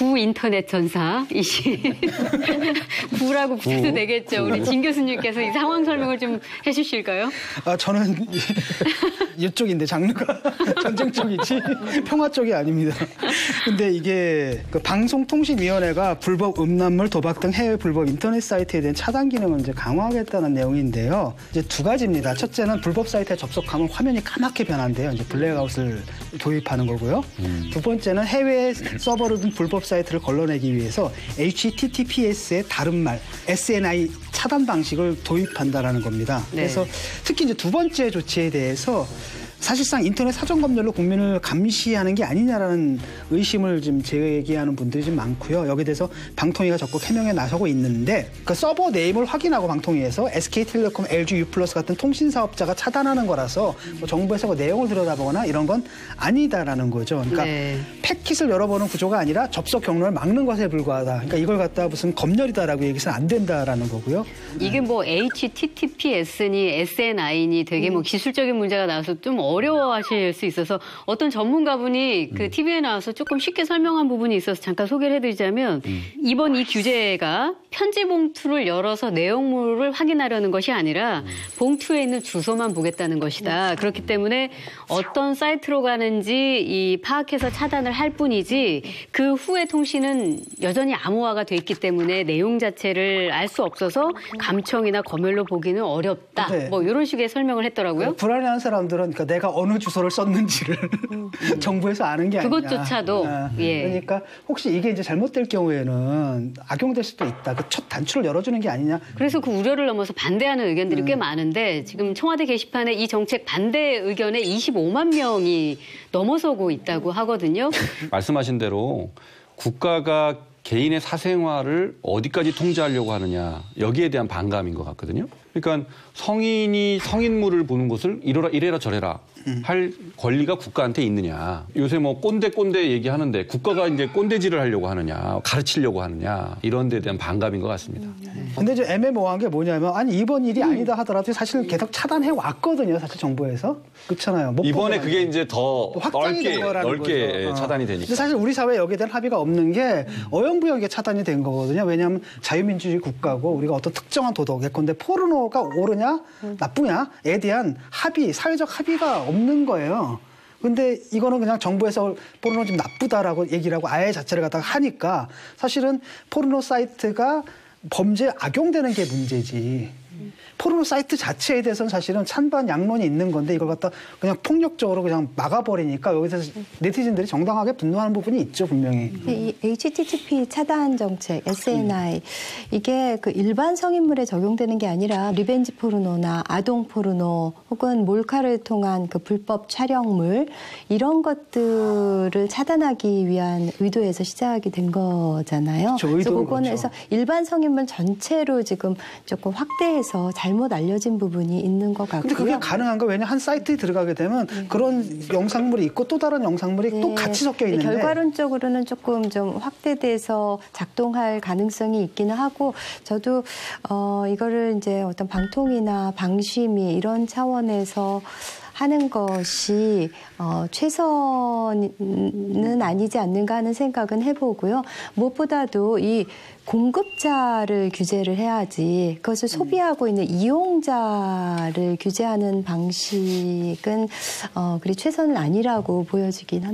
구 인터넷 전사이신 구라고 붙여도 되겠죠. 우리 진 교수님께서 이 상황 설명을 좀 해주실까요? 저는 이쪽인데 장르가 전쟁 쪽이지 평화 쪽이 아닙니다. 근데 이게 그 방송통신위원회가 불법 음란물, 도박 등 해외 불법 인터넷 사이트에 대한 차단 기능을 이제 강화하겠다는 내용인데요. 이제 두 가지입니다. 첫째는 불법 사이트에 접속하면 화면이 까맣게 변한대요. 이제 블랙아웃을 도입하는 거고요. 두 번째는 해외 서버를 둔 불법 사이트를 걸러내기 위해서 HTTPS의 다른 말, SNI 차단 방식을 도입한다라는 겁니다. 네. 그래서 특히 이제 두 번째 조치에 대해서 사실상 인터넷 사전 검열로 국민을 감시하는 게 아니냐라는 의심을 지금 제기하는 분들이 좀 많고요. 여기에 대해서 방통위가 적극 해명에 나서고 있는데 그 서버 네임을 확인하고 방통위에서 SK텔레콤, LG U+ 같은 통신 사업자가 차단하는 거라서 뭐 정부에서 그 내용을 들여다보거나 이런 건 아니다라는 거죠. 그러니까 네. 패킷을 열어보는 구조가 아니라 접속 경로를 막는 것에 불과하다. 그러니까 이걸 갖다가 무슨 검열이다라고 얘기해서는 안 된다라는 거고요. 이게 뭐 HTTPS니 SNI니 되게 뭐 기술적인 문제가 나와서 좀 어려워하실 수 있어서 어떤 전문가분이 그 TV에 나와서 조금 쉽게 설명한 부분이 있어서 잠깐 소개를 해드리자면 이번 이 규제가 편지 봉투를 열어서 내용물을 확인하려는 것이 아니라 봉투에 있는 주소만 보겠다는 것이다. 그렇기 때문에 어떤 사이트로 가는지 이 파악해서 차단을 할 뿐이지 그 후의 통신은 여전히 암호화가 돼 있기 때문에 내용 자체를 알 수 없어서 감청이나 검열로 보기는 어렵다. 네. 뭐 이런 식의 설명을 했더라고요. 불안해하는 사람들은 그러니까 내가 어느 주소를 썼는지를 정부에서 아는 게 아니냐. 그것조차도. 예. 그러니까 혹시 이게 이제 잘못될 경우에는 악용될 수도 있다. 그 첫 단추를 열어주는 게 아니냐. 그래서 그 우려를 넘어서 반대하는 의견들이 꽤 많은데 지금 청와대 게시판에 이 정책 반대 의견에 25만 명이 넘어서고 있다고 하거든요. 말씀하신 대로 국가가 개인의 사생활을 어디까지 통제하려고 하느냐 여기에 대한 반감인 것 같거든요. 그러니까 성인이 성인물을 보는 것을 이래라 저래라 할 권리가 국가한테 있느냐. 요새 뭐 꼰대 얘기하는데 국가가 이제 꼰대질을 하려고 하느냐, 가르치려고 하느냐 이런 데에 대한 반감인 것 같습니다. 근데 좀 애매모호한 게 뭐냐면 아니 이번 일이 아니다 하더라도 사실 계속 차단해 왔거든요. 사실 정부에서. 그렇잖아요. 이번에 그게 이제 더 확장이 된 거라는 넓게 거죠. 차단이 되니까. 근데 사실 우리 사회에 여기에 대한 합의가 없는 게 어영부영하게 차단이 된 거거든요. 왜냐하면 자유민주주의 국가고 우리가 어떤 특정한 도덕, 예컨대 포르노가 옳으냐 나쁘냐에 대한 합의, 사회적 합의가 없는 거예요. 근데 이거는 그냥 정부에서 포르노 좀 나쁘다라고 얘기를 하고 아예 자체를 갖다가 하니까 사실은 포르노 사이트가 범죄에 악용되는 게 문제지. 포르노 사이트 자체에 대해서는 사실은 찬반 양론이 있는 건데 이걸 갖다 그냥 폭력적으로 그냥 막아버리니까 여기서 네티즌들이 정당하게 분노하는 부분이 있죠, 분명히. 이 HTTP 차단 정책, SNI 이게 그 일반 성인물에 적용되는 게 아니라 리벤지 포르노나 아동 포르노 혹은 몰카를 통한 그 불법 촬영물 이런 것들을 차단하기 위한 의도에서 시작이 된 거잖아요. 그래서 그거는 그래서 일반 성인물 전체로 지금 조금 확대해서 잘못 알려진 부분이 있는 것 같고요. 근데 그게 가능한 거 왜냐 한 사이트에 들어가게 되면 그런 영상물이 있고 또 다른 영상물이 또 같이 섞여 있는데 결과론적으로는 조금 좀 확대돼서 작동할 가능성이 있기는 하고 저도 이거를 이제 어떤 방통위나 방심위 이런 차원에서 하는 것이 최선은 아니지 않는가 하는 생각은 해보고요. 무엇보다도 이 공급자를 규제를 해야지 그것을 소비하고 있는 이용자를 규제하는 방식은 그리 최선은 아니라고 보여지긴 합니다.